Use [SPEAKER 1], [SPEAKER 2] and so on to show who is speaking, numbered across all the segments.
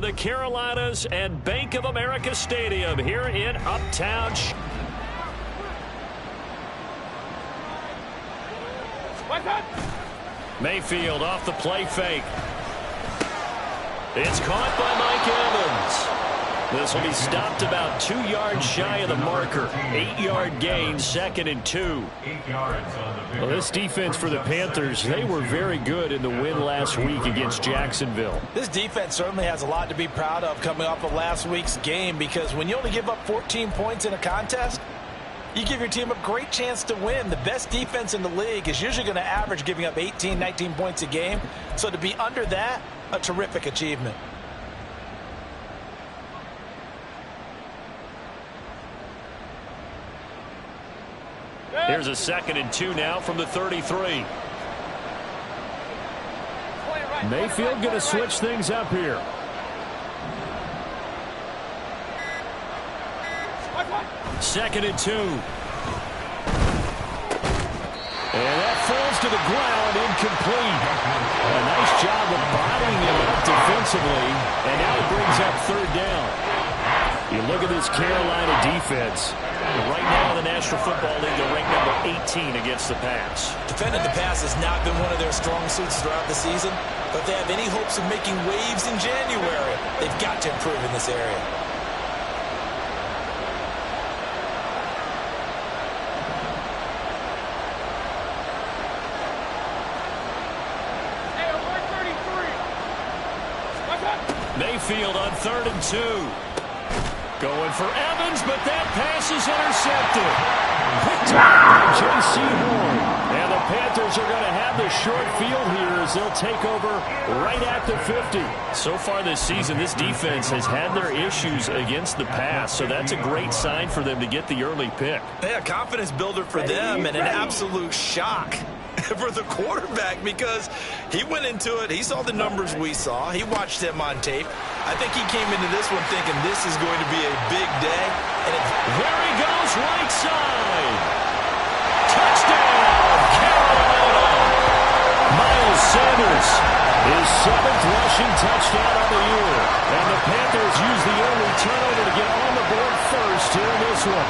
[SPEAKER 1] the Carolinas and Bank of America Stadium here in Uptown. Mayfield off the play fake. It's caught by Mike Evans. This will be stopped about 2 yards shy of the marker. 8-yard gain, 2nd and 2.
[SPEAKER 2] 8 yards on the
[SPEAKER 1] Well, this defense for the Panthers, they were very good in the win last week against Jacksonville.
[SPEAKER 3] This defense certainly has a lot to be proud of coming off of last week's game, because when you only give up 14 points in a contest, you give your team a great chance to win. The best defense in the league is usually going to average giving up 18, 19 points a game. So to be under that, a terrific achievement.
[SPEAKER 1] Here's a 2nd and 2 now from the 33. Mayfield going to switch things up here. Second and 2. And that falls to the ground, incomplete. A nice job of bodying him up defensively, and now it brings up 3rd down. You look at this Carolina defense. Right now in the National Football League, they're ranked number 18 against the pass.
[SPEAKER 3] Defending the pass has not been one of their strong suits throughout the season, but if they have any hopes of making waves in January, they've got to improve in this area.
[SPEAKER 1] Mayfield on 3rd and 2. Going for Evans, but that pass is intercepted. Picked up by J.C. Horn. And the Panthers are going to have the short field here as they'll take over right at the 50. So far this season, this defense has had their issues against the pass, so that's a great sign for them to get the early pick.
[SPEAKER 3] Yeah, confidence builder for them, and an absolute shock for the quarterback, because he went into it, he saw the numbers we saw, he watched them on tape. I think he came into this one thinking this is going to be a big day. And
[SPEAKER 1] there he goes, right side. Touchdown, Carolina. Miles Sanders, his 7th rushing touchdown on the year. And the Panthers use the early turnover to get on the board first here in this one.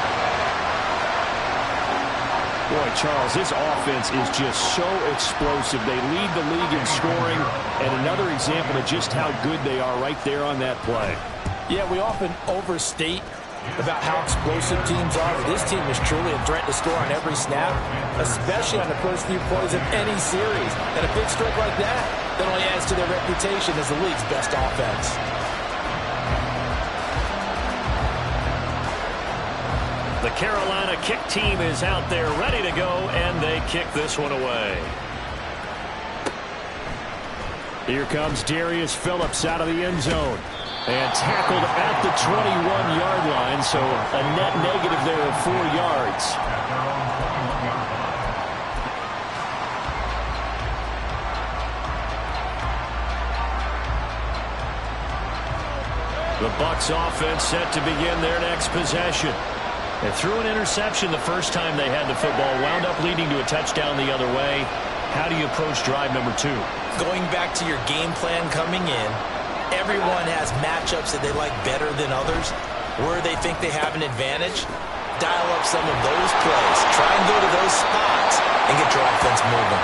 [SPEAKER 1] Boy, Charles, this offense is just so explosive. They lead the league in scoring, and another example of just how good they are right there on that play.
[SPEAKER 3] Yeah, we often overstate about how explosive teams are, but this team is truly a threat to score on every snap, especially on the first few plays of any series. And a big stroke like that only adds to their reputation as the league's best offense.
[SPEAKER 1] The Carolina kick team is out there ready to go, and they kick this one away. Here comes Darius Phillips out of the end zone. And tackled at the 21-yard line, so a net negative there of 4 yards. The Bucs offense set to begin their next possession. They threw an interception the first time they had the football, wound up leading to a touchdown the other way. How do you approach drive number 2?
[SPEAKER 3] Going back to your game plan coming in, everyone has matchups that they like better than others. Where they think they have an advantage, dial up some of those plays. Try and go to those spots and get your offense moving.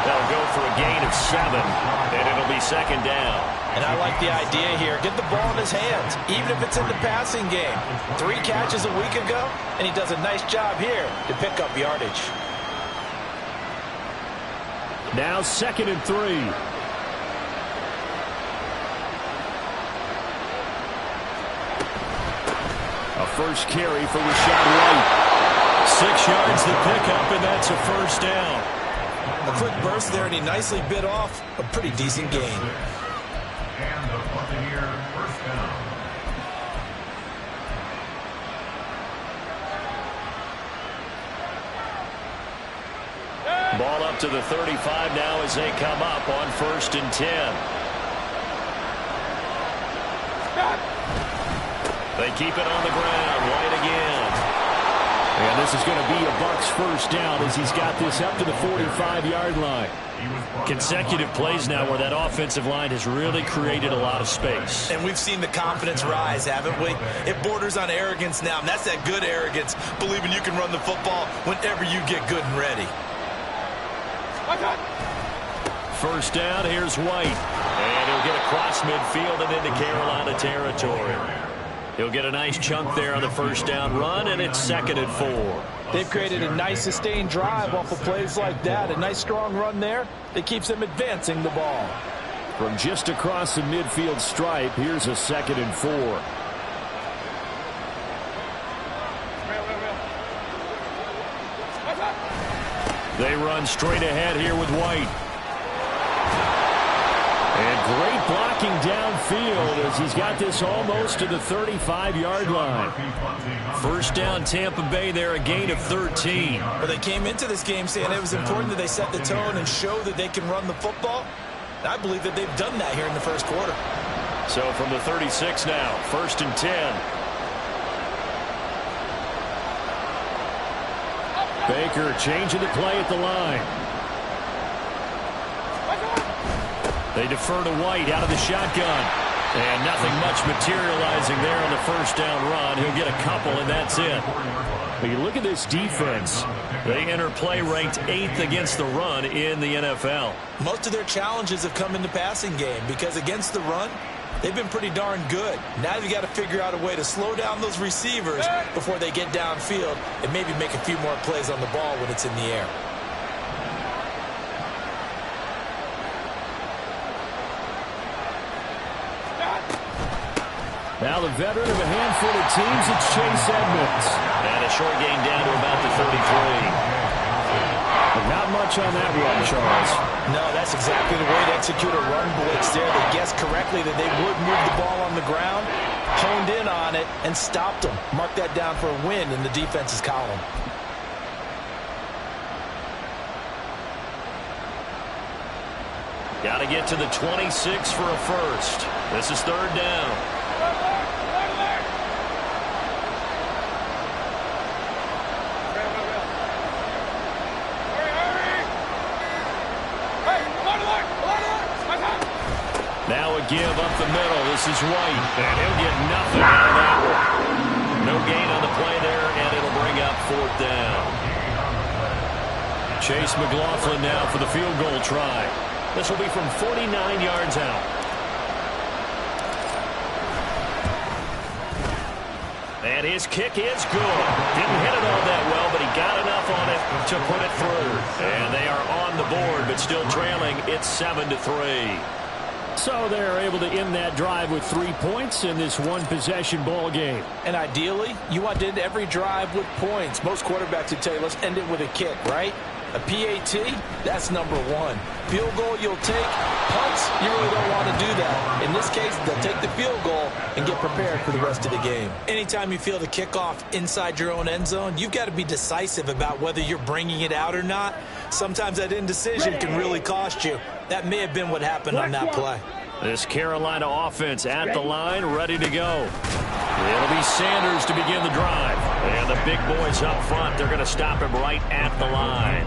[SPEAKER 1] They'll go for a gain of 7, and it'll be 2nd down.
[SPEAKER 3] And I like the idea here. Get the ball in his hands, even if it's in the passing game. 3 catches a week ago, and he does a nice job here to pick up yardage.
[SPEAKER 1] Now 2nd and 3. A first carry for Rashad White. 6 yards the pickup, and that's a first down.
[SPEAKER 3] A quick burst there, and he nicely bit off a pretty decent gain.
[SPEAKER 2] And the Buccaneer first down.
[SPEAKER 1] Ball up to the 35 now as they come up on 1st and 10. They keep it on the ground. White again. And this is going to be a Bucs first down as he's got this up to the 45-yard line. Consecutive plays now where that offensive line has really created a lot of space.
[SPEAKER 3] And we've seen the confidence rise, haven't we? It borders on arrogance now, and that's that good arrogance, believing you can run the football whenever you get good and ready.
[SPEAKER 1] First down, here's White. And he'll get across midfield and into Carolina territory. He'll get a nice chunk there on the first down run, and it's 2nd and 4.
[SPEAKER 3] They've created a nice sustained drive off of plays like that. A nice strong run there that keeps them advancing the ball.
[SPEAKER 1] From just across the midfield stripe, here's a 2nd and 4. They run straight ahead here with White. And great blocking downfield as he's got this almost to the 35-yard line. First down, Tampa Bay there, a gain of 13.
[SPEAKER 3] But they came into this game saying it was important that they set the tone and show that they can run the football. I believe that they've done that here in the first quarter.
[SPEAKER 1] So from the 36 now, 1st and 10. Baker changing the play at the line. They defer to White out of the shotgun. And nothing much materializing there on the first down run. He'll get a couple, and that's it. But you look at this defense. They enter play ranked 8th against the run in the NFL.
[SPEAKER 3] Most of their challenges have come in the passing game because against the run, they've been pretty darn good. Now they've got to figure out a way to slow down those receivers before they get downfield and maybe make a few more plays on the ball when it's in the air.
[SPEAKER 1] Now the veteran of a handful of teams, it's Chase Edmonds. And a short gain down to about the 33. But not much on that run, Charles.
[SPEAKER 3] No, that's exactly the way to execute a run blitz there. They guessed correctly that they would move the ball on the ground, honed in on it, and stopped them. Mark that down for a win in the defense's column.
[SPEAKER 1] Got to get to the 26 for a first. This is 3rd down. Now a give up the middle. This is White, and he'll get nothing out of that one. No gain on the play there, and it'll bring up 4th down. Chase McLaughlin now for the field goal try. This will be from 49 yards out. And his kick is good. Didn't hit it all that well, but he got enough on it to put it through. And they are on the board, but still trailing. It's 7-3. So they're able to end that drive with 3 points in this one-possession ball game.
[SPEAKER 3] And ideally, you want to end every drive with points. Most quarterbacks would tell you, let's end it with a kick, right? A PAT, that's number 1. Field goal you'll take. Punts, you really don't want to do that. In this case, they'll take the field goal and get prepared for the rest of the game. Anytime you feel the kickoff inside your own end zone, you've got to be decisive about whether you're bringing it out or not. Sometimes that indecision can really cost you. That may have been what happened on that play.
[SPEAKER 1] This Carolina offense at the line, ready to go. It'll be Sanders to begin the drive. And the big boys up front, they're going to stop him right at the line.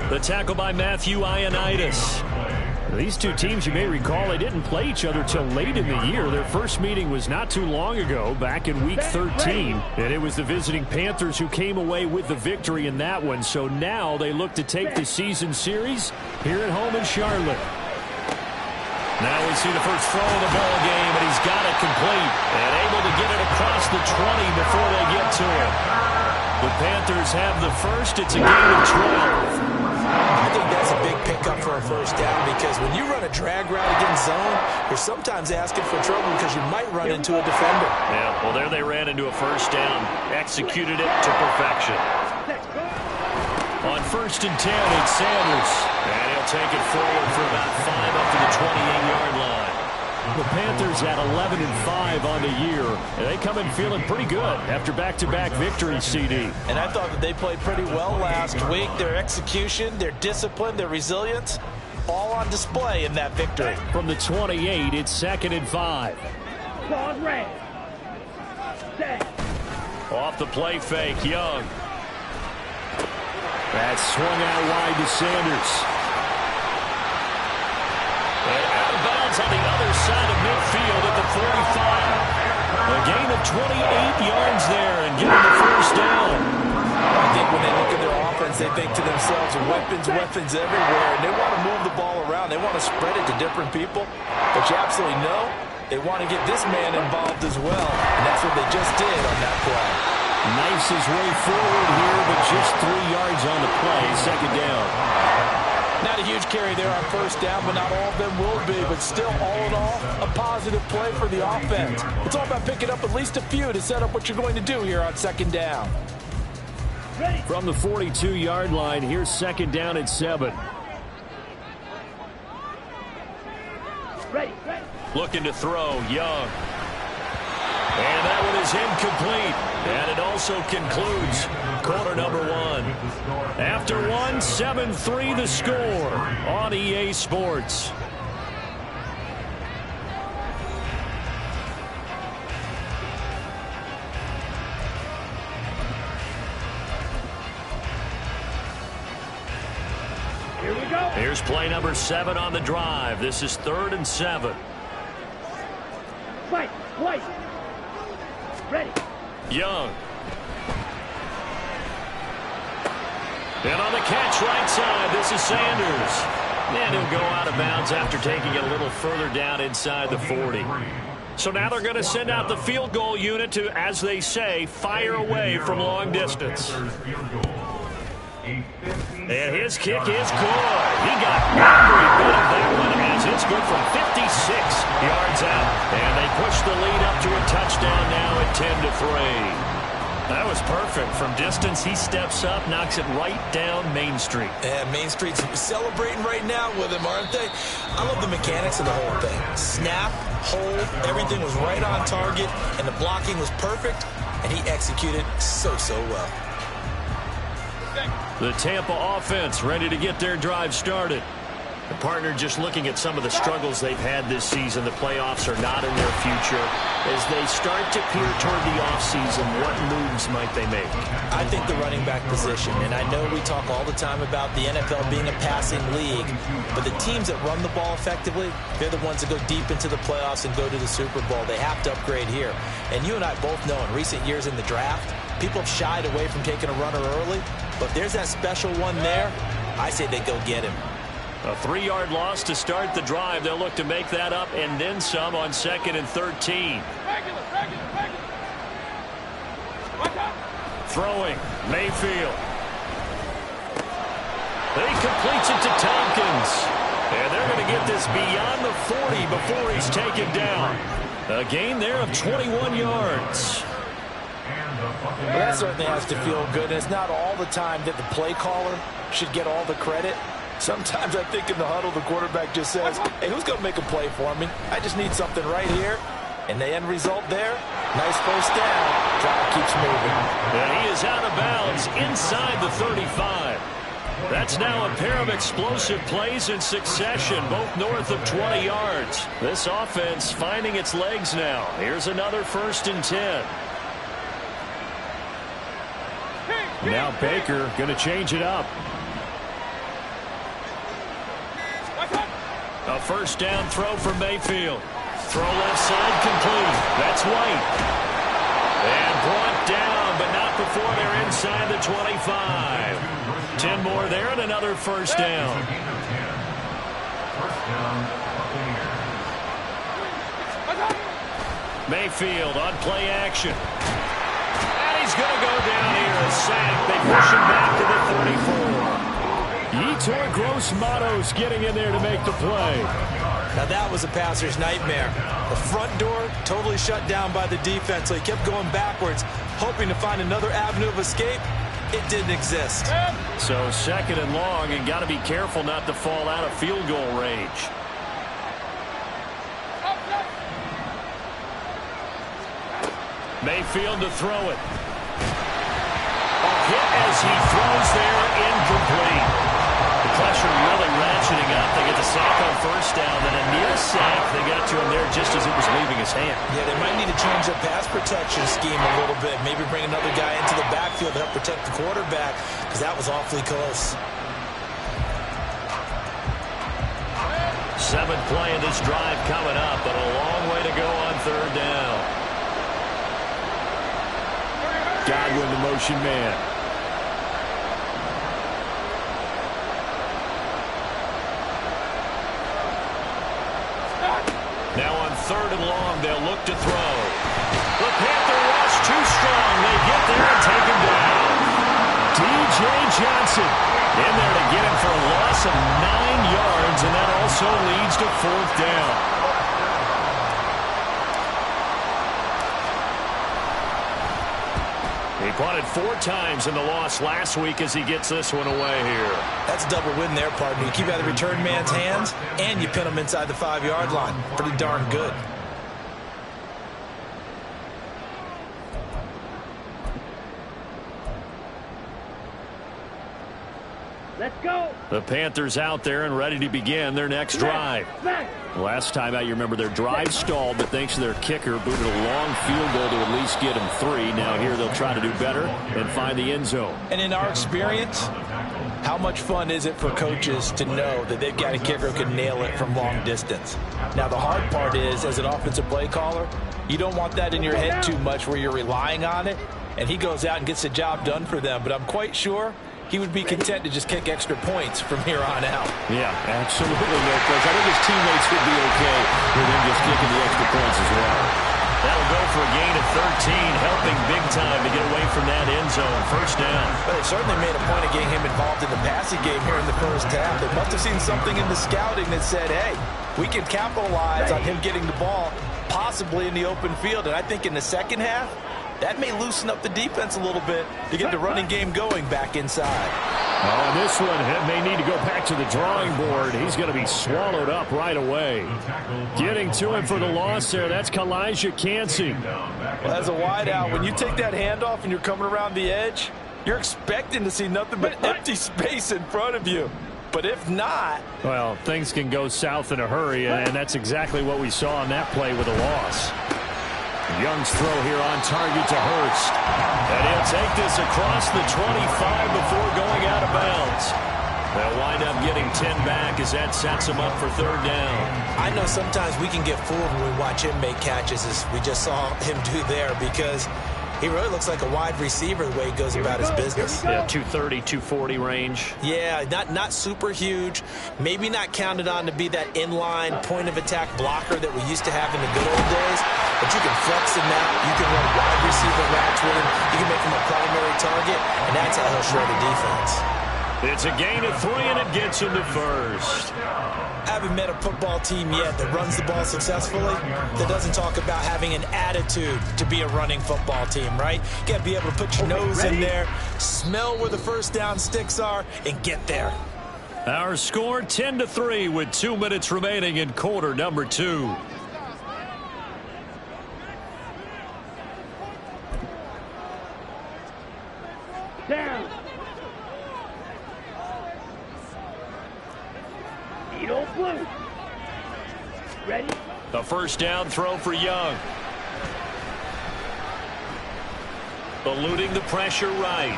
[SPEAKER 1] The tackle by Matthew Ioannidis. These two teams, you may recall, they didn't play each other till late in the year. Their first meeting was not too long ago, back in Week 13. And it was the visiting Panthers who came away with the victory in that one. So now they look to take the season series here at home in Charlotte. Now we see the first throw of the ball game, and he's got it complete and able to get it across the 20 before they get to it. The Panthers have the first. It's a gain of 12.
[SPEAKER 3] I think that's a big pickup for a first down because when you run a drag route against zone, you're sometimes asking for trouble because you might run into a defender.
[SPEAKER 1] Yeah, well, there they ran into a first down, executed it to perfection. On 1st and 10, it's Sanders, and he'll take it forward for about 5 up to the 28-yard line. The Panthers at 11-5 on the year, and they come in feeling pretty good after back-to-back victories, CD.
[SPEAKER 3] And I thought that they played pretty well last week. Their execution, their discipline, their resilience, all on display in that victory.
[SPEAKER 1] From the 28, it's 2nd and 5. Off the play fake, Young. That's swung out wide to Sanders. And out of bounds on the other side of midfield at the 45. A gain of 28 yards there and getting the first down.
[SPEAKER 3] I think when they look at their offense, they think to themselves, weapons everywhere, and they want to move the ball around. They want to spread it to different people. But you absolutely know they want to get this man involved as well, and that's what they just did on that play.
[SPEAKER 1] Knifes his way forward here, but just 3 yards on the play, second down.
[SPEAKER 3] Not a huge carry there on first down, but not all of them will be. But still, all in all, a positive play for the offense. It's all about picking up at least a few to set up what you're going to do here on second down.
[SPEAKER 1] From the 42-yard line, here's second down and 7. Looking to throw, Young. And that one is incomplete. And it also concludes quarter number 1. After 1, 7-3 the score on EA Sports.
[SPEAKER 4] Here we go.
[SPEAKER 1] Here's play number 7 on the drive. This is 3rd and 7.
[SPEAKER 4] Fight. Ready.
[SPEAKER 1] Young. And on the catch right side, this is Sanders. And he'll go out of bounds after taking it a little further down inside the 40. So now they're going to send out the field goal unit to, as they say, fire away from long distance. And his kick is good. He got every bit of that one as it's good from 56 yards out. And they push the lead up to a touchdown now at 10-3. That was perfect. From distance, he steps up, knocks it right down Main Street.
[SPEAKER 3] Yeah, Main Street's celebrating right now with him, aren't they? I love the mechanics of the whole thing. Snap, hold, everything was right on target, and the blocking was perfect, and he executed so well.
[SPEAKER 1] The Tampa offense ready to get their drive started. The partner just looking at some of the struggles they've had this season. The playoffs are not in their future. As they start to peer toward the offseason, what moves might they make?
[SPEAKER 3] I think the running back position, and I know we talk all the time about the NFL being a passing league, but the teams that run the ball effectively, they're the ones that go deep into the playoffs and go to the Super Bowl. They have to upgrade here. And you and I both know in recent years in the draft, people have shied away from taking a runner early, but there's that special one there. I say they go get him.
[SPEAKER 1] A 3-yard loss to start the drive. They'll look to make that up and then some on 2nd and 13. Throwing, Mayfield. He completes it to Tompkins. And they're going to get this beyond the 40 before he's taken down. A gain there of 21 yards.
[SPEAKER 3] Well, that certainly has to feel good. And it's not all the time that the play caller should get all the credit. Sometimes I think in the huddle, the quarterback just says, hey, who's going to make a play for me? I just need something right here. And the end result there, nice first down. Drive keeps moving.
[SPEAKER 1] And he is out of bounds inside the 35. That's now a pair of explosive plays in succession, both north of 20 yards. This offense finding its legs now. Here's another 1st and 10. Now Baker going to change it up. A 1st down throw for Mayfield. Throw left side complete. That's White. And brought down, but not before they're inside the 25. 10 more there and another 1st down. Mayfield on play action. And he's going to go down here. A sack. They push him back to the 34. Yetur Gross-Matos getting in there to make the play.
[SPEAKER 3] Now that was a passer's nightmare. The front door totally shut down by the defense, so he kept going backwards, hoping to find another avenue of escape. It didn't exist.
[SPEAKER 1] So 2nd and long, and got to be careful not to fall out of field goal range. Mayfield to throw it. A hit as he throws there, incomplete. The pressure really ratcheted motioning up. They get the sack on first down. Then a near sack. They got to him there just as it was leaving his hand.
[SPEAKER 3] Yeah, they might need to change their pass protection scheme a little bit. Maybe bring another guy into the backfield to help protect the quarterback, because that was awfully close.
[SPEAKER 1] 7th play of this drive coming up, but a long way to go on 3rd down. Godwin, the motion man. Now on 3rd and long, they'll look to throw. The Panther rush too strong. They get there and take him down. D.J. Johnson in there to get him for a loss of 9 yards, and that also leads to 4th down. He punted 4 times in the loss last week as he gets this one away here.
[SPEAKER 3] That's a double win there, partner. You keep out of the return man's hands, and you pin him inside the 5-yard line. Pretty darn good.
[SPEAKER 4] Let's go.
[SPEAKER 1] The Panthers out there and ready to begin their next drive. Last time out, you remember their drive stalled, but thanks to their kicker, booted a long field goal to at least get them 3. Now here they'll try to do better and find the end zone.
[SPEAKER 3] And in our experience, how much fun is it for coaches to know that they've got a kicker who can nail it from long distance? Now the hard part is, as an offensive play caller, you don't want that in your head too much where you're relying on it, and he goes out and gets the job done for them. But I'm quite sure he would be content to just kick extra points from here on out.
[SPEAKER 1] Yeah, absolutely no question. I think his teammates would be okay with him just kicking the extra points as well. That'll go for a gain of 13, helping big time to get away from that end zone. 1st down.
[SPEAKER 3] But they certainly made a point of getting him involved in the passing game here in the 1st half. They must have seen something in the scouting that said, hey, we can capitalize on him getting the ball possibly in the open field. And I think in the 2nd half, that may loosen up the defense a little bit to get the running game going back inside.
[SPEAKER 1] Oh, and this one may need to go back to the drawing board. He's going to be swallowed up right away. Getting to him for the loss there, that's Kalijah Cansey.
[SPEAKER 3] Well, as a wideout, when you take that handoff and you're coming around the edge, you're expecting to see nothing but empty space in front of you. But if not,
[SPEAKER 1] well, things can go south in a hurry, and that's exactly what we saw on that play with a loss. Young's throw here on target to Hurst. And he'll take this across the 25 before going out of bounds. They'll wind up getting 10 back as that sets them up for 3rd down.
[SPEAKER 3] I know sometimes we can get fooled when we watch him make catches, as we just saw him do there, because he really looks like a wide receiver the way he goes about his business.
[SPEAKER 1] Yeah, 230, 240 range.
[SPEAKER 3] Yeah, not super huge. Maybe not counted on to be that inline point-of-attack blocker that we used to have in the good old days. But you can flex him out. You can run wide receiver routes with him. You can make him a primary target, and that's how he'll shred the defense.
[SPEAKER 1] It's a gain of 3, and it gets him to 1st.
[SPEAKER 3] I haven't met a football team yet that runs the ball successfully that doesn't talk about having an attitude to be a running football team, right? You got to be able to put your nose in there, smell where the 1st down sticks are, and get there.
[SPEAKER 1] Our score 10-3 with 2 minutes remaining in quarter number 2.
[SPEAKER 4] Down. Eagle blue. Ready?
[SPEAKER 1] The 1st down throw for Young. Eluding the pressure right.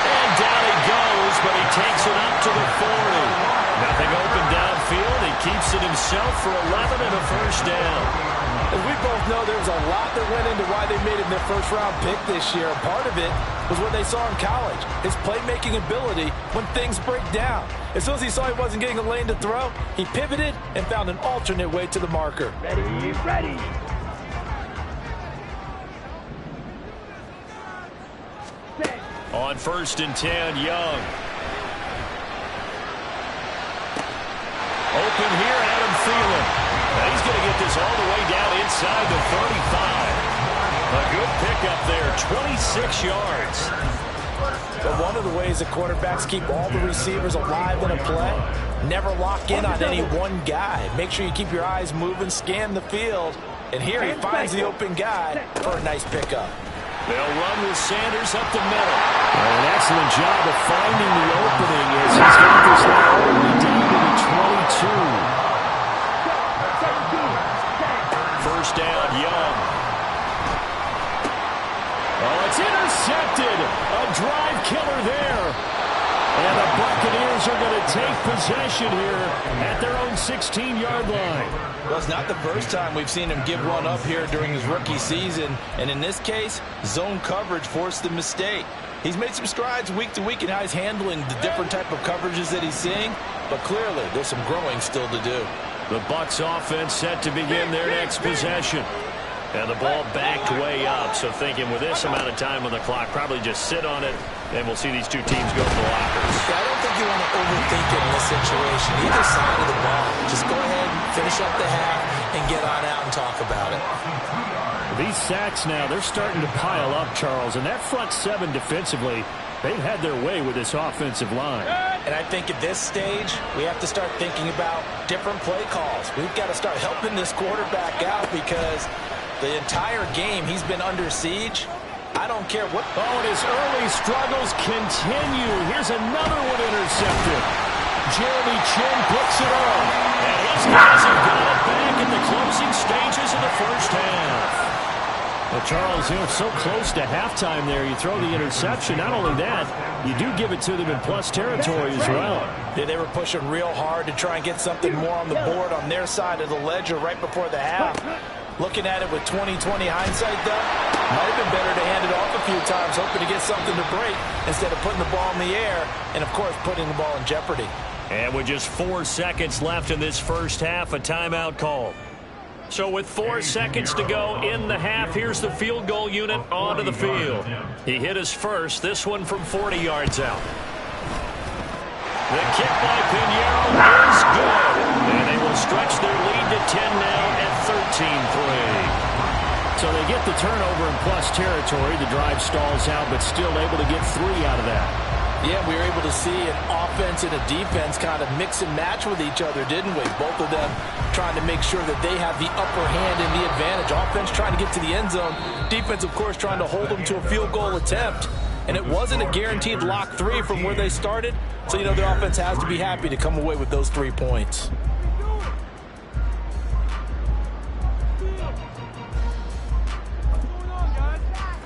[SPEAKER 1] And down he goes, but he takes it up to the 40. Nothing open downfield. He keeps it himself for 11 and a 1st down.
[SPEAKER 3] As we both know, there was a lot that went into why they made him their 1st-round pick this year. Part of it was what they saw in college, his playmaking ability when things break down. As soon as he saw he wasn't getting a lane to throw, he pivoted and found an alternate way to the marker.
[SPEAKER 4] Ready, ready. Set.
[SPEAKER 1] On 1st and 10, Young. Open here, Adam Thielen. Now he's going to get this all the way down inside the 35. A good pickup there, 26 yards.
[SPEAKER 3] But one of the ways that quarterbacks keep all the receivers alive in a play, never lock in on any one guy. Make sure you keep your eyes moving, scan the field. And here he finds the open guy for a nice pickup.
[SPEAKER 1] They'll run with Sanders up the middle. An excellent job of finding the opening as he's got this now all the way down to the 22. First down, Young. Oh, it's intercepted. A drive killer there. And the Buccaneers are going to take possession here at their own 16-yard line.
[SPEAKER 3] Well, it's not the first time we've seen him give one up here during his rookie season. And in this case, zone coverage forced the mistake. He's made some strides week to week in how he's handling the different type of coverages that he's seeing. But clearly, there's some growing still to do.
[SPEAKER 1] The Bucs offense set to begin their next possession. And the ball backed way up, so thinking with this amount of time on the clock, probably just sit on it, and we'll see these two teams go to the lockers.
[SPEAKER 3] Yeah, I don't think you want to overthink it in this situation. Either side of the ball. Just go ahead, finish up the half, and get on out and talk about it.
[SPEAKER 1] These sacks now, they're starting to pile up, Charles, and that front seven defensively, they've had their way with this offensive line.
[SPEAKER 3] And I think at this stage, we have to start thinking about different play calls. We've got to start helping this quarterback out because the entire game he's been under siege. I don't care what.
[SPEAKER 1] Oh, and his early struggles continue. Here's another one intercepted. Jeremy Chin puts it on. And his guys have got it back in the closing stages of the first half. Well, Charles, so close to halftime there. You throw the interception. Not only that, you do give it to them in plus territory as well.
[SPEAKER 3] Yeah, they were pushing real hard to try and get something more on the board on their side of the ledger right before the half. Looking at it with 20/20 hindsight, though, might have been better to hand it off a few times, hoping to get something to break instead of putting the ball in the air and, of course, putting the ball in jeopardy.
[SPEAKER 1] And with just 4 seconds left in this first half, a timeout call. So with 4 seconds to go in the half, here's the field goal unit onto the field. He hit his first, this one from 40 yards out. The kick by Pinheiro is good. And they will stretch their lead to 10 now at 13-3. So they get the turnover in plus territory. The drive stalls out, but still able to get 3 out of that.
[SPEAKER 3] Yeah, we were able to see an offense and a defense kind of mix and match with each other, didn't we? Both of them trying to make sure that they have the upper hand and the advantage. Offense trying to get to the end zone. Defense, of course, trying to hold them to a field goal attempt. And it wasn't a guaranteed lock 3 from where they started. So, the offense has to be happy to come away with those 3 points.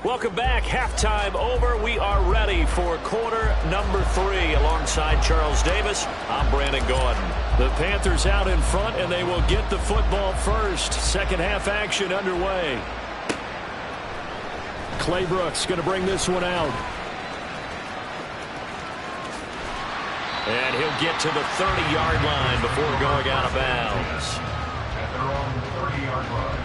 [SPEAKER 1] Welcome back. Halftime over. We are ready for quarter number 3. Alongside Charles Davis, I'm Brandon Gordon. The Panthers out in front, and they will get the football first. Second half action underway. Clay Brooks going to bring this one out. And he'll get to the 30-yard line before going out of bounds.
[SPEAKER 2] At their own 30-yard line.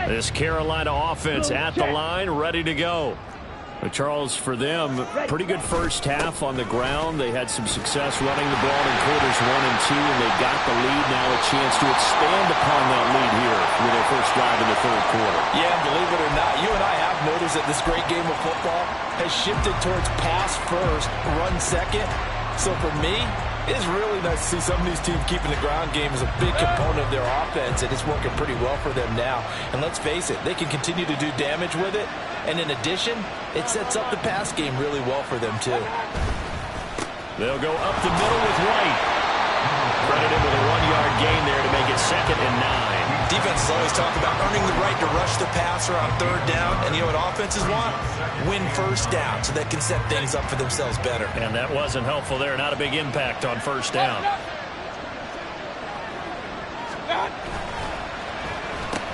[SPEAKER 1] This Carolina offense at the line, ready to go. Charles, for them, pretty good first half on the ground. They had some success running the ball in quarters 1 and 2, and they got the lead. Now a chance to expand upon that lead here with their first drive in the third quarter.
[SPEAKER 3] Yeah, believe it or not, you and I have noticed that this great game of football has shifted towards pass first, run second. So for me, it's really nice to see some of these teams keeping the ground game as a big component of their offense, and it's working pretty well for them now. And let's face it, they can continue to do damage with it. And in addition, it sets up the pass game really well for them, too.
[SPEAKER 1] They'll go up the middle with White. Credited with a 1-yard gain there to make it 2nd and 9.
[SPEAKER 3] Defenses always talk about earning the right to rush the passer on 3rd down. And you know what offenses want? Win first down so they can set things up for themselves better.
[SPEAKER 1] And that wasn't helpful there. Not a big impact on first down.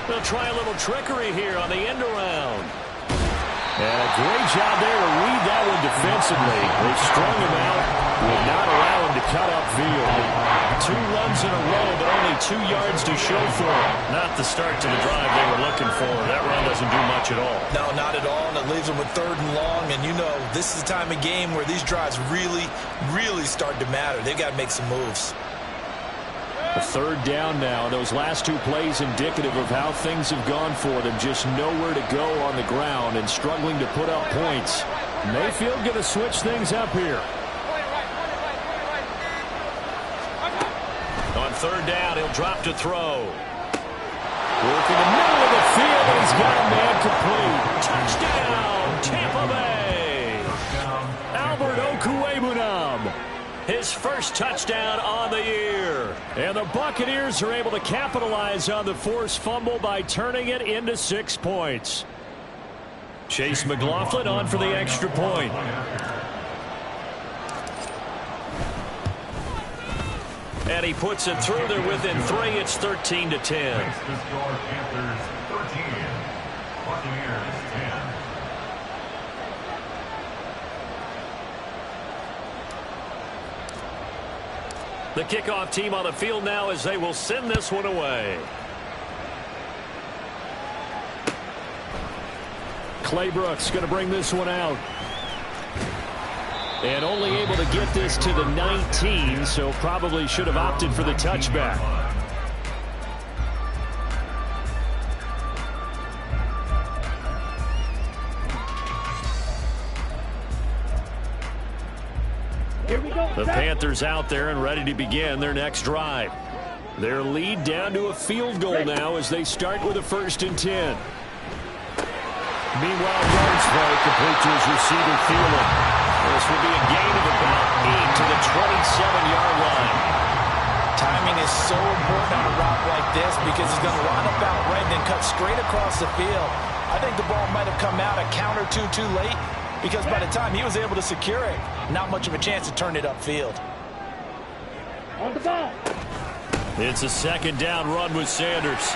[SPEAKER 1] They'll try a little trickery here on the end around. And a great job there to read that one defensively. They strung him out, would not allow him to cut upfield. 2 runs in a row, but only 2 yards to show for it. Not the start to the drive they were looking for. That run doesn't do much at all.
[SPEAKER 3] No, not at all, and it leaves them with 3rd and long. And this is the time of game where these drives really, really start to matter. They've got to make some moves.
[SPEAKER 1] A 3rd down now. Those last 2 plays indicative of how things have gone for them. Just nowhere to go on the ground and struggling to put up points. Mayfield going to switch things up here. third down, he'll drop to throw. Working the middle of the field, and he's got a man complete. Touchdown, Tampa Bay. Albert Okwuegbunam, his first touchdown on the year. And the Buccaneers are able to capitalize on the forced fumble by turning it into 6 points. Chase McLaughlin on for the extra point. And he puts it through there within 3. It's 13-10.
[SPEAKER 2] The score, Panthers 13, Buccaneers 10.
[SPEAKER 1] The kickoff team on the field now as they will send this one away. Clay Brooks going to bring this one out. And only able to get this to the 19, so probably should have opted for the touchback.
[SPEAKER 4] Here we go.
[SPEAKER 1] The Panthers out there and ready to begin their next drive. Their lead down to a field goal now as they start with a 1st and 10. Meanwhile, yards throw complete to his receiver, Thielen. This will be a gain of about 8 to the 27-yard line.
[SPEAKER 3] Timing is so important on a route like this because he's going to line up out right and then cut straight across the field. I think the ball might have come out a count or two too late because by the time he was able to secure it, not much of a chance to turn it upfield.
[SPEAKER 4] On the ball.
[SPEAKER 1] It's a 2nd down run with Sanders.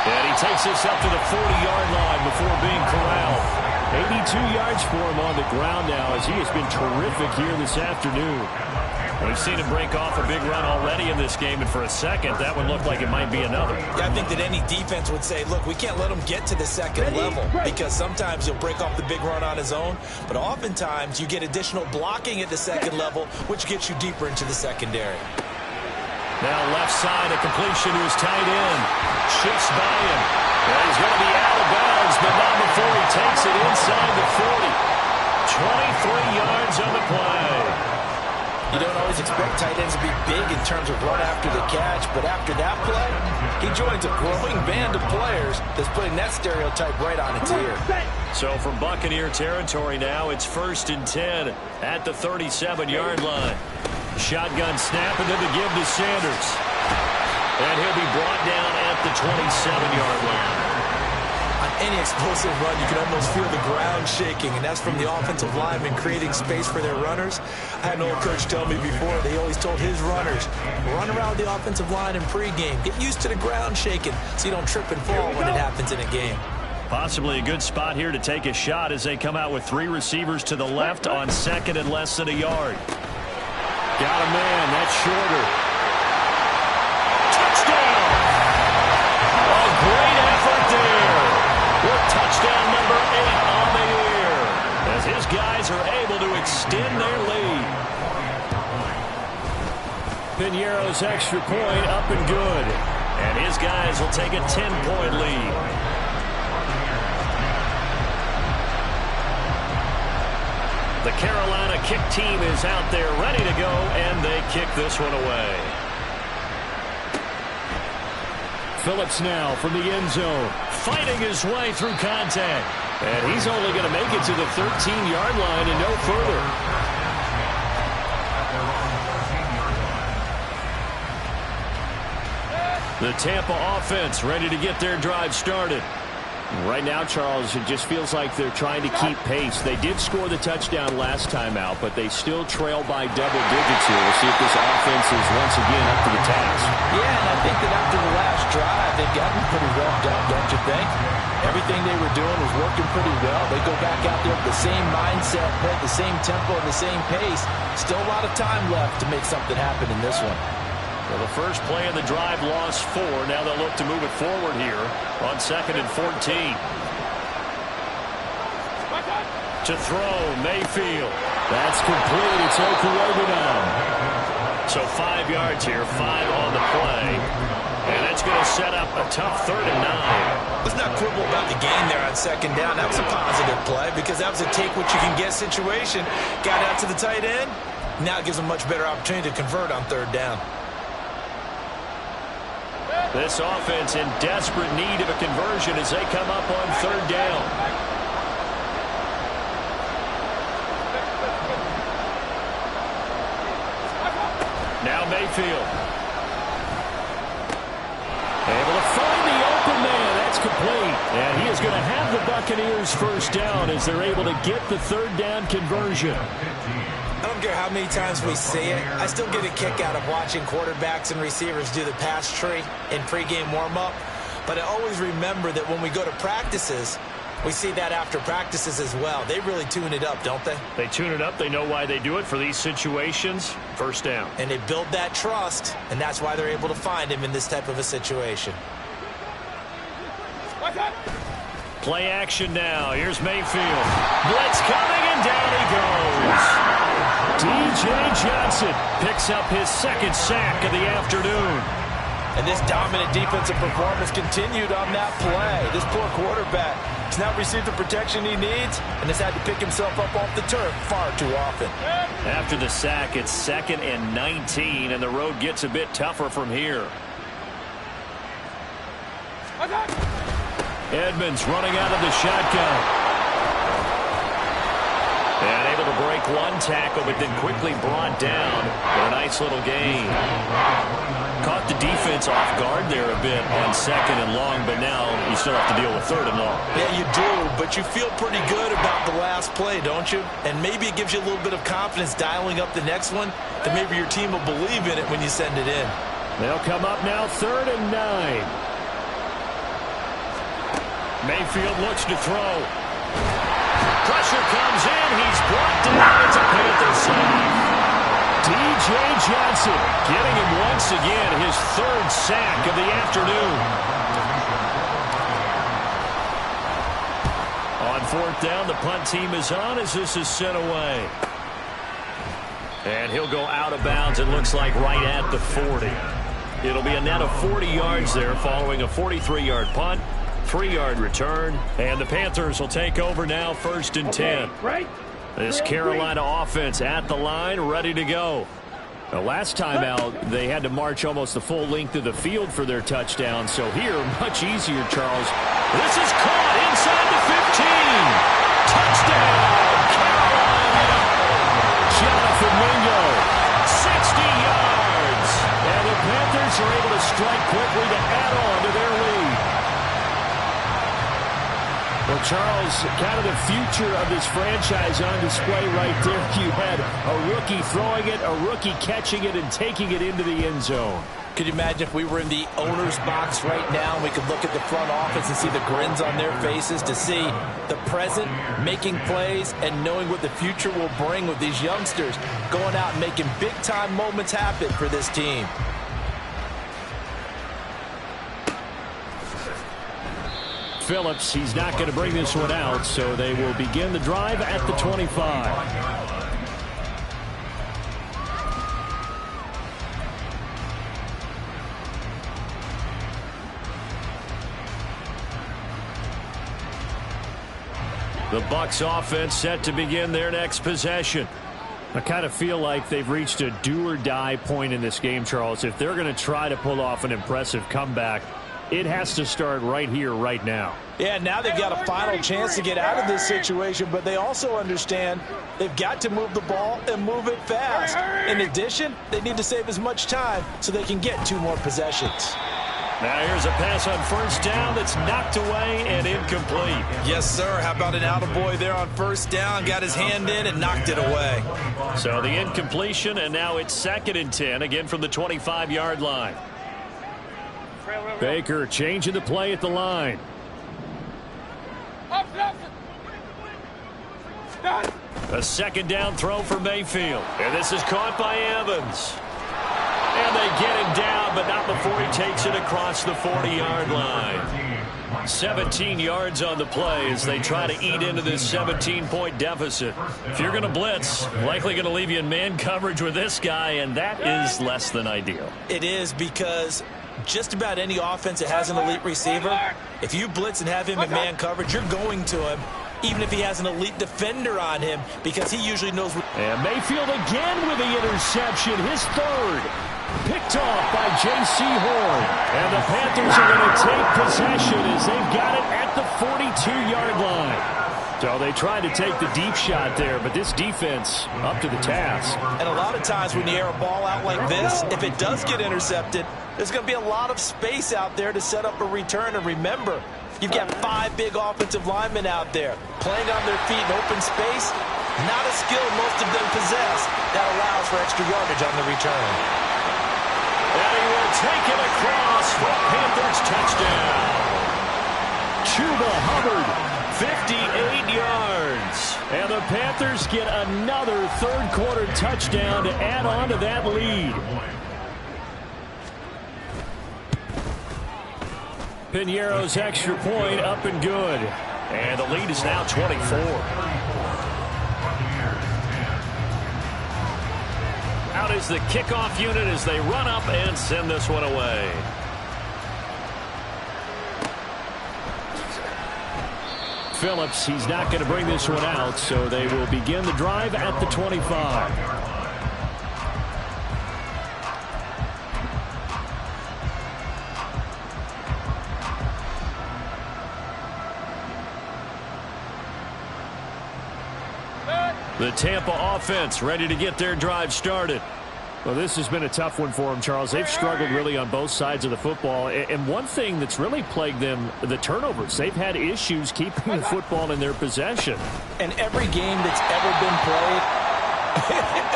[SPEAKER 1] And he takes this up to the 40-yard line before being corralled. 82 yards for him on the ground now as he has been terrific here this afternoon. We've seen him break off a big run already in this game, and for a second, that one looked like it might be another.
[SPEAKER 3] Yeah, I think that any defense would say, look, we can't let him get to the second level because sometimes he'll break off the big run on his own, but oftentimes you get additional blocking at the second level, which gets you deeper into the secondary.
[SPEAKER 1] Now left side, a completion to his tight end. Shifts by him. And he's going to be out of bounds, but not before he takes it inside the 40. 23 yards on the play.
[SPEAKER 3] You don't always expect tight ends to be big in terms of run after the catch, but after that play, he joins a growing band of players that's putting that stereotype right on its ear.
[SPEAKER 1] So from Buccaneer territory now, it's 1st and 10 at the 37-yard line. Shotgun snap and then the give to Sanders. And he'll be brought down at the 27-yard line.
[SPEAKER 3] On any explosive run, you can almost feel the ground shaking, and that's from the offensive linemen creating space for their runners. I had an old coach tell me before, they always told his runners, run around the offensive line in pregame. Get used to the ground shaking so you don't trip and fall when it happens in a game.
[SPEAKER 1] Possibly a good spot here to take a shot as they come out with 3 receivers to the left on 2nd and less than a yard. Got a man. That's shorter. Touchdown! A great effort there. With touchdown number 8 on the year. As his guys are able to extend their lead. Piñeiro's extra point up and good. And his guys will take a 10-point lead. The Carolina kick team is out there ready to go, and they kick this one away. Phillips now from the end zone, fighting his way through contact. And he's only going to make it to the 13-yard line and no further. The Tampa offense ready to get their drive started. Right now, Charles, it just feels like they're trying to keep pace. They did score the touchdown last time out, but they still trail by double digits here. We'll see if this offense is once again up to the task.
[SPEAKER 3] Yeah, and I think that after the last drive, they've gotten pretty revved up, don't you think? Everything they were doing was working pretty well. They go back out there with the same mindset, play at the same tempo and the same pace. Still a lot of time left to make something happen in this one.
[SPEAKER 1] Well, the first play of the drive lost 4. Now they'll look to move it forward here on 2nd and 14. To throw, Mayfield. That's complete. It's Okwuegbunam. So 5 yards here, 5 on the play. And that's going to set up a tough 3rd and 9.
[SPEAKER 3] Let's not quibble about the gain there on 2nd down. That was a positive play because that was a take-what-you-can-get situation. Got out to the tight end. Now it gives them a much better opportunity to convert on 3rd down.
[SPEAKER 1] This offense in desperate need of a conversion as they come up on third down. Now Mayfield. Able to find the open man. That's complete. And he is going to have the Buccaneers first down as they're able to get the third down conversion.
[SPEAKER 3] I don't care how many times we see it. I still get a kick out of watching quarterbacks and receivers do the pass tree in pregame warm-up. But I always remember that when we go to practices, we see that after practices as well. They really tune it up, don't they?
[SPEAKER 1] They tune it up. They know why they do it for these situations. First down.
[SPEAKER 3] And they build that trust, and that's why they're able to find him in this type of a situation.
[SPEAKER 1] Play action now. Here's Mayfield. Blitz coming, and down he goes. D.J. Johnson picks up his second sack of the afternoon.
[SPEAKER 3] And this dominant defensive performance continued on that play. This poor quarterback has not received the protection he needs and has had to pick himself up off the turf far too often.
[SPEAKER 1] After the sack, it's 2nd and 19, and the road gets a bit tougher from here. Edmonds running out of the shotgun. And able to break one tackle, but then quickly brought down for a nice little gain. Caught the defense off guard there a bit on 2nd and long, but now you still have to deal with 3rd and long.
[SPEAKER 3] Yeah, you do, but you feel pretty good about the last play, don't you? And maybe it gives you a little bit of confidence dialing up the next one, that maybe your team will believe in it when you send it in.
[SPEAKER 1] They'll come up now 3rd and 9. Mayfield looks to throw. Pressure comes in. He's brought down. It's a Panther sack. D.J. Johnson getting him once again, his 3rd sack of the afternoon. On 4th down, the punt team is on as this is sent away. And he'll go out of bounds, it looks like right at the 40. It'll be a net of 40 yards there following a 43-yard punt. 3-yard return, and the Panthers will take over now 1st and 10. This Carolina offense at the line, ready to go. The last time out, they had to march almost the full length of the field for their touchdown, so here, much easier, Charles. This is caught inside the 15. Touchdown, Carolina. Jonathan Mingo, 60 yards. And the Panthers are able to strike quickly to add on to their lead. Well, Charles, kind of the future of this franchise on display right there. You had a rookie throwing it, a rookie catching it, and taking it into the end zone.
[SPEAKER 3] Could you imagine if we were in the owner's box right now and we could look at the front office and see the grins on their faces, to see the present making plays and knowing what the future will bring with these youngsters going out and making big-time moments happen for this team.
[SPEAKER 1] Phillips, he's not going to bring this one out, so they will begin the drive at the 25. The Bucs offense set to begin their next possession. I kind of feel like they've reached a do-or-die point in this game, Charles. If they're going to try to pull off an impressive comeback, it has to start right here, right now.
[SPEAKER 3] Yeah, now they've got a final chance to get out of this situation, but they also understand they've got to move the ball and move it fast. In addition, they need to save as much time so they can get 2 more possessions.
[SPEAKER 1] Now here's a pass on 1st down that's knocked away and incomplete.
[SPEAKER 3] Yes, sir. How about an attaboy there on 1st down? Got his hand in and knocked it away.
[SPEAKER 1] So the incompletion, and now it's 2nd and 10, again from the 25-yard line. Baker changing the play at the line. A 2nd down throw for Mayfield. And this is caught by Evans. And they get him down, but not before he takes it across the 40-yard line. 17 yards on the play as they try to eat into this 17-point deficit. If you're going to blitz, likely going to leave you in man coverage with this guy, and that is less than ideal.
[SPEAKER 3] It is, because just about any offense that has an elite receiver, if you blitz and have him in man coverage, you're going to him, even if he has an elite defender on him, because he usually knows what.
[SPEAKER 1] And Mayfield again with the interception, his 3rd. Picked off by J.C. Horn. And the Panthers are going to take possession as they've got it at the 42-yard line. So they tried to take the deep shot there, but this defense up to the task.
[SPEAKER 3] And a lot of times when you air a ball out like this, if it does get intercepted, there's going to be a lot of space out there to set up a return. And remember, you've got 5 big offensive linemen out there playing on their feet in open space. Not a skill most of them possess that allows for extra yardage on the return.
[SPEAKER 1] And he will take it across for a Panthers touchdown. Chuba Hubbard, 58 yards. And the Panthers get another third-quarter touchdown to add on to that lead. Piñeiro's extra point up and good. And the lead is now 24. Out is the kickoff unit as they run up and send this one away. Phillips, he's not going to bring this one out, so they will begin the drive at the 25. The Tampa offense ready to get their drive started. Well, this has been a tough one for them, Charles. They've struggled really on both sides of the football. And one thing that's really plagued them, the turnovers. They've had issues keeping the football in their possession.
[SPEAKER 3] And every game that's ever been played,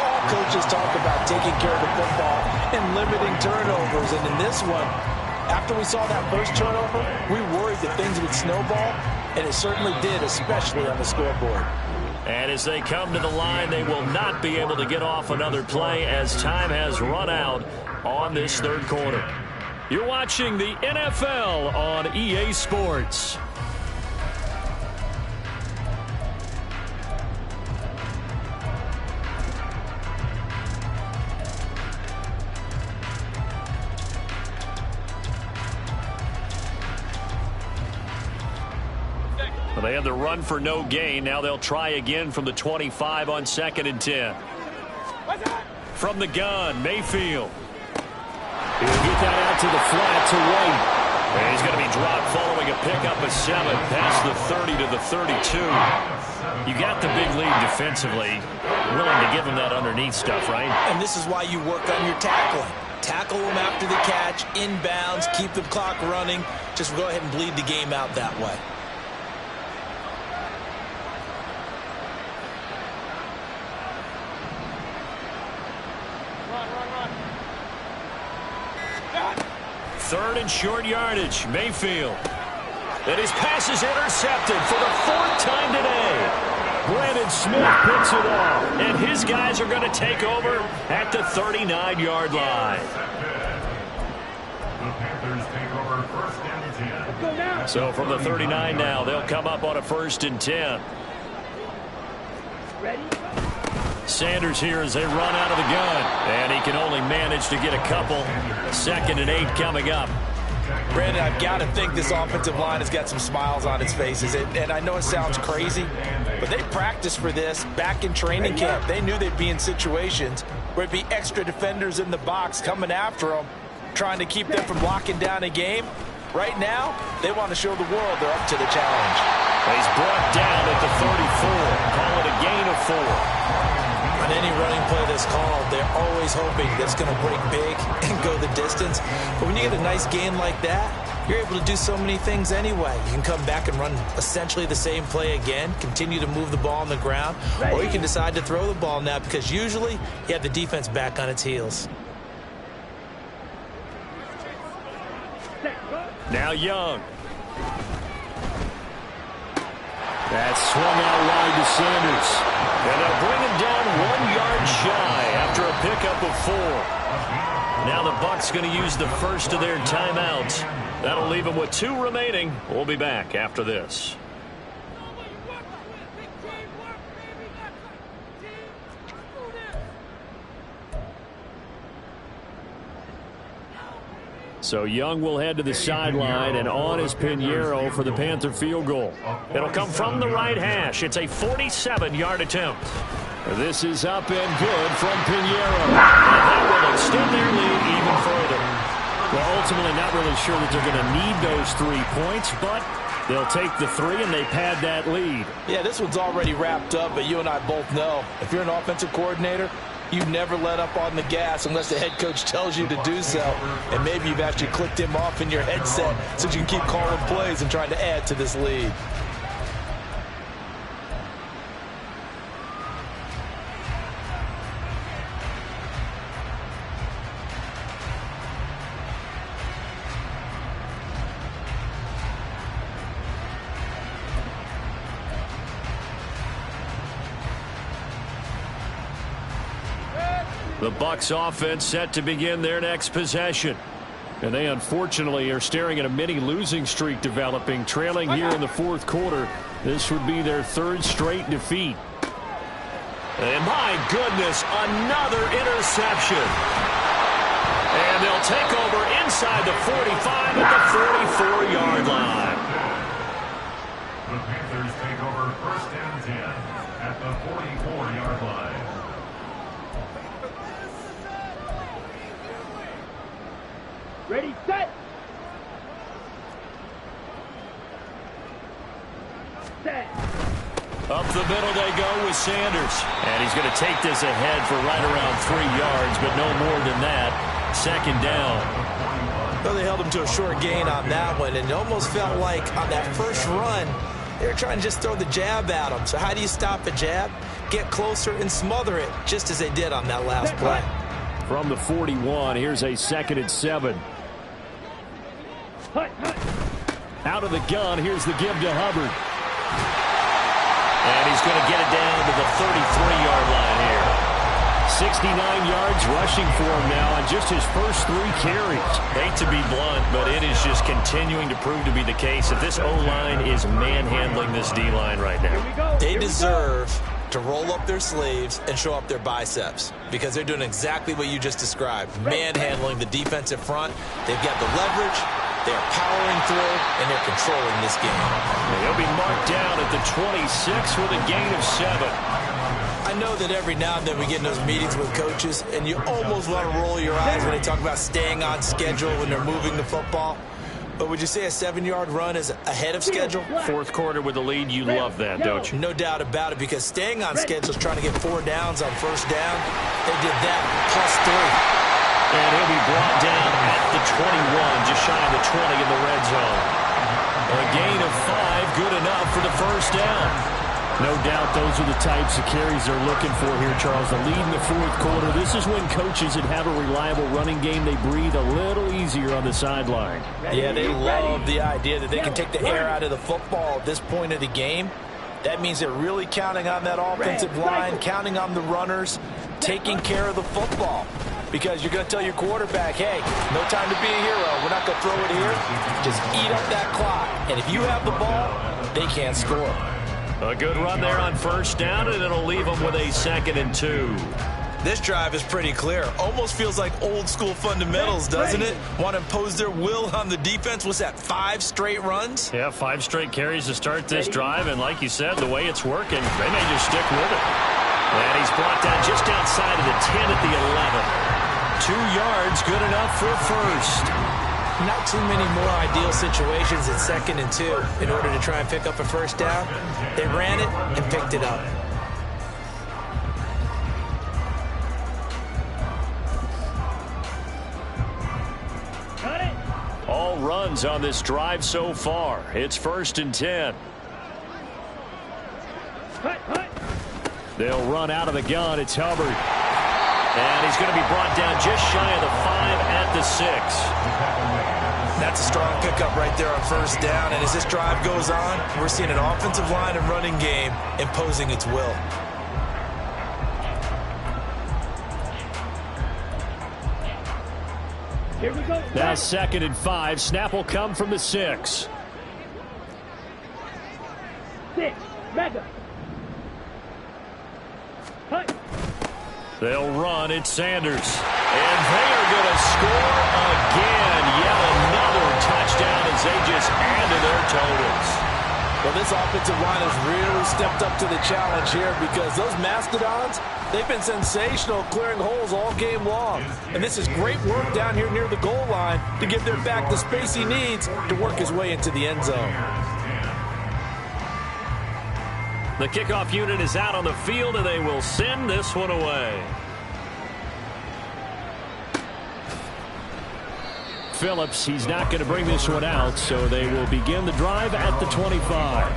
[SPEAKER 3] all coaches talk about taking care of the football and limiting turnovers. And in this one, after we saw that first turnover, we worried that things would snowball, and it certainly did, especially on the scoreboard.
[SPEAKER 1] And as they come to the line, they will not be able to get off another play as time has run out on this third quarter. You're watching the NFL on EA Sports. Well, they had the run for no gain. Now they'll try again from the 25 on 2nd and 10. From the gun, Mayfield. He'll get that out to the flat to White. And he's going to be dropped following a pickup of 7 past the 30 to the 32. You got the big lead defensively. Willing to give him that underneath stuff, right?
[SPEAKER 3] And this is why you work on your tackling. Tackle them after the catch, inbounds, keep the clock running. Just go ahead and bleed the game out that way.
[SPEAKER 1] Third and short yardage, Mayfield. And his pass is intercepted for the 4th time today. Brandon Smith picks it off, and his guys are going to take over at the 39-yard line.
[SPEAKER 2] The Panthers take over 1st and 10.
[SPEAKER 1] So from the 39 now, they'll come up on a 1st and 10.
[SPEAKER 4] Ready?
[SPEAKER 1] Sanders here as they run out of the gun. And he can only manage to get a couple. 2nd and 8 coming up.
[SPEAKER 3] Brandon, I've got to think this offensive line has got some smiles on its faces. And I know it sounds crazy, but they practiced for this back in training camp. They knew they'd be in situations where it'd be extra defenders in the box coming after them, trying to keep them from locking down a game. Right now, they want to show the world they're up to the challenge.
[SPEAKER 1] He's brought down at the 34. Call it a gain of 4.
[SPEAKER 3] On any running play that's called, they're always hoping that's going to break big and go the distance. But when you get a nice gain like that, you're able to do so many things anyway. You can come back and run essentially the same play again, continue to move the ball on the ground, or you can decide to throw the ball now because usually you have the defense back on its heels.
[SPEAKER 1] Now Young. That swung out wide to Sanders. And they'll bring him down 1 yard shy after a pickup of 4. Now the Bucs going to use the first of their timeouts. That'll leave them with 2 remaining. We'll be back after this. So Young will head to the sideline, and on is Piñeiro for the Panther field goal. It'll come from the right hash. It's a 47-yard attempt. This is up and good from Pinheiro. And that will extend their lead even further. Well, ultimately not really sure that they're going to need those 3 points, but they'll take the 3 and they pad that lead.
[SPEAKER 3] Yeah, this one's already wrapped up, but you and I both know if you're an offensive coordinator, you never let up on the gas unless the head coach tells you to do so. And maybe you've actually clicked him off in your headset so you can keep calling plays and trying to add to this lead.
[SPEAKER 1] The Bucs offense set to begin their next possession. And they unfortunately are staring at a mini losing streak developing, trailing here in the fourth quarter. This would be their 3rd straight defeat. And my goodness, another interception. And they'll take over inside the 45 at the 44-yard line.
[SPEAKER 2] The Panthers take over 1st and 10 at the 44-yard line.
[SPEAKER 4] Ready, set. Set.
[SPEAKER 1] Up the middle they go with Sanders. And he's going to take this ahead for right around 3 yards, but no more than that. 2nd down.
[SPEAKER 3] Well, they held him to a short gain on that one, and it almost felt like on that first run, they were trying to just throw the jab at him. So how do you stop a jab? Get closer and smother it, just as they did on that last play.
[SPEAKER 1] From the 41, here's a 2nd and 7. Out of the gun, here's the give to Hubbard. And he's going to get it down to the 33-yard line here. 69 yards rushing for him now on just his first 3 carries. Hate to be blunt, but it is just continuing to prove to be the case that this O-line is manhandling this D-line right now.
[SPEAKER 3] They deserve to roll up their sleeves and show up their biceps because they're doing exactly what you just described, manhandling the defensive front. They've got the leverage. They're powering through, and they're controlling this game.
[SPEAKER 1] He'll be marked down at the 26 with a gain of 7.
[SPEAKER 3] I know that every now and then we get in those meetings with coaches, and you almost want to roll your eyes when they talk about staying on schedule when they're moving the football. But would you say a 7-yard run is ahead of schedule?
[SPEAKER 1] Fourth quarter with the lead, you love that, don't you?
[SPEAKER 3] No doubt about it, because staying on schedule is trying to get 4 downs on 1st down. They did that plus 3.
[SPEAKER 1] And he'll be brought down at the 21, just shy of the 20 in the red zone. A gain of 5, good enough for the 1st down. No doubt those are the types of carries they're looking for here, Charles. The lead in the fourth quarter. This is when coaches that have a reliable running game, they breathe a little easier on the sideline.
[SPEAKER 3] Yeah, they love the idea that they can take the air out of the football at this point of the game. That means they're really counting on that offensive line, counting on the runners, taking care of the football. Because you're going to tell your quarterback, hey, no time to be a hero. We're not going to throw it here. Just eat up that clock. And if you have the ball, they can't score.
[SPEAKER 1] A good run there on 1st down, and it'll leave them with a 2nd and 2.
[SPEAKER 3] This drive is pretty clear. Almost feels like old school fundamentals, doesn't it? Want to impose their will on the defense. What's that, 5 straight runs?
[SPEAKER 1] Yeah, 5 straight carries to start this drive. And like you said, the way it's working, they may just stick with it. And he's brought down just outside of the 10 at the 11. 2 yards, good enough for 1st.
[SPEAKER 3] Not too many more ideal situations at 2nd and 2 in order to try and pick up a 1st down. They ran it and picked it up.
[SPEAKER 4] Got it.
[SPEAKER 1] All runs on this drive so far. It's 1st and 10. They'll run out of the gun. It's Hubbard. And he's going to be brought down just shy of the 5 at the 6.
[SPEAKER 3] That's a strong pickup right there on 1st down. And as this drive goes on, we're seeing an offensive line and running game imposing its will.
[SPEAKER 4] Here we go.
[SPEAKER 1] Now 2nd and 5. Snap will come from the 6.
[SPEAKER 4] 6. Mega. Cut.
[SPEAKER 1] They'll run. It's Sanders. And they are going to score again. Yet another touchdown as they just add to their totals.
[SPEAKER 3] Well, this offensive line has really stepped up to the challenge here because those Mastodons, they've been sensational clearing holes all game long. And this is great work down here near the goal line to give their back the space he needs to work his way into the end zone.
[SPEAKER 1] The kickoff unit is out on the field, and they will send this one away. Phillips, he's not going to bring this one out, so they will begin the drive at the 25.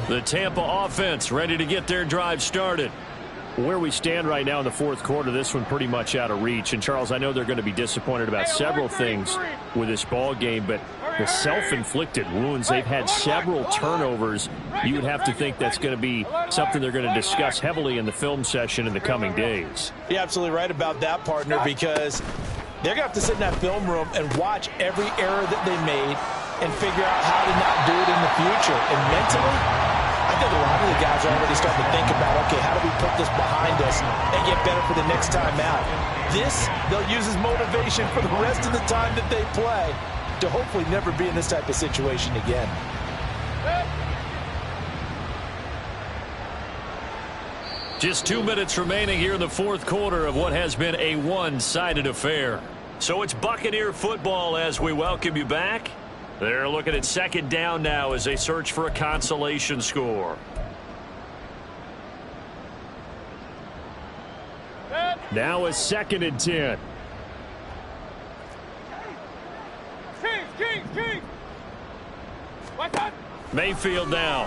[SPEAKER 1] The Tampa offense ready to get their drive started. Where we stand right now in the fourth quarter, this one pretty much out of reach. And, Charles, I know they're going to be disappointed about several things with this ball game, but the self-inflicted wounds, they've had several turnovers. You would have to think that's going to be something they're going to discuss heavily in the film session in the coming days.
[SPEAKER 3] You're absolutely right about that, partner, because they're going to have to sit in that film room and watch every error that they made and figure out how to not do it in the future. And mentally, I think a lot of the guys are already starting to think about, okay, how do we put this behind us and get better for the next time out? This, they'll use as motivation for the rest of the time that they play to hopefully never be in this type of situation again.
[SPEAKER 1] Just 2 minutes remaining here in the fourth quarter of what has been a one-sided affair. So it's Buccaneer football as we welcome you back. They're looking at second down now as they search for a consolation score. Now a 2nd and 10.
[SPEAKER 4] King.
[SPEAKER 1] Mayfield now.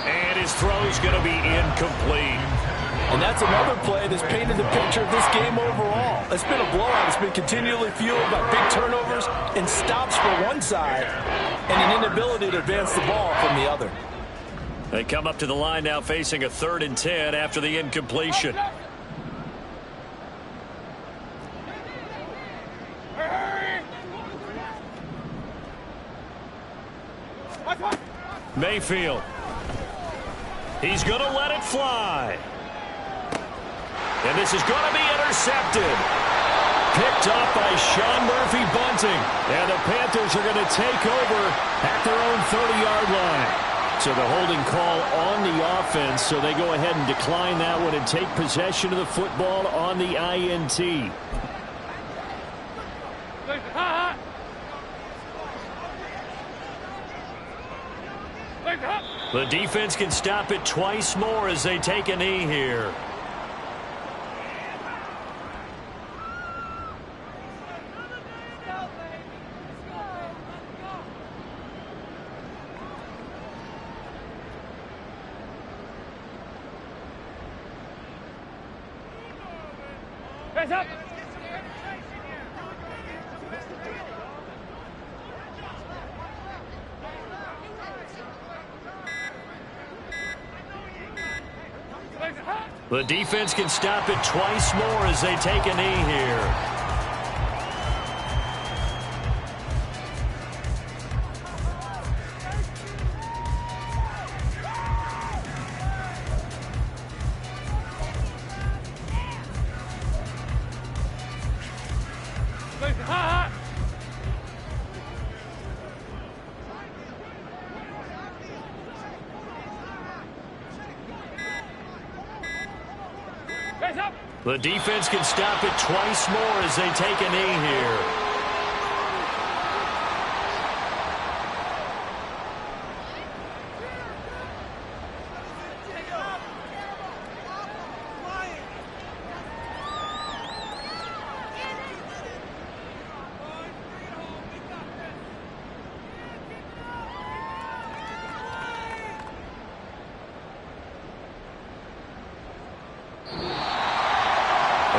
[SPEAKER 1] And his throw's going to be incomplete.
[SPEAKER 3] And that's another play that's painted the picture of this game overall. It's been a blowout. It's been continually fueled by big turnovers and stops for one side and an inability to advance the ball from the other.
[SPEAKER 1] They come up to the line now facing a 3rd and 10 after the incompletion. Mayfield. He's going to let it fly. And this is going to be intercepted. Picked up by Sean Murphy-Bunting. And the Panthers are going to take over at their own 30-yard line. So the holding call on the offense, so they go ahead and decline that one and take possession of the football on the INT. The defense can stop it twice more as they take a knee here.
[SPEAKER 4] Hands up.
[SPEAKER 1] The defense can stop it twice more as they take a knee here. The defense can stop it twice more as they take a knee here.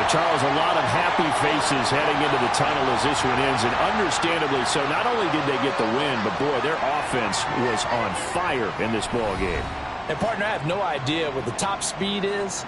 [SPEAKER 1] Charles, a lot of happy faces heading into the tunnel as this one ends, and understandably so. Not only did they get the win, but boy, their offense was on fire in this ball game.
[SPEAKER 3] And partner, I have no idea what the top speed is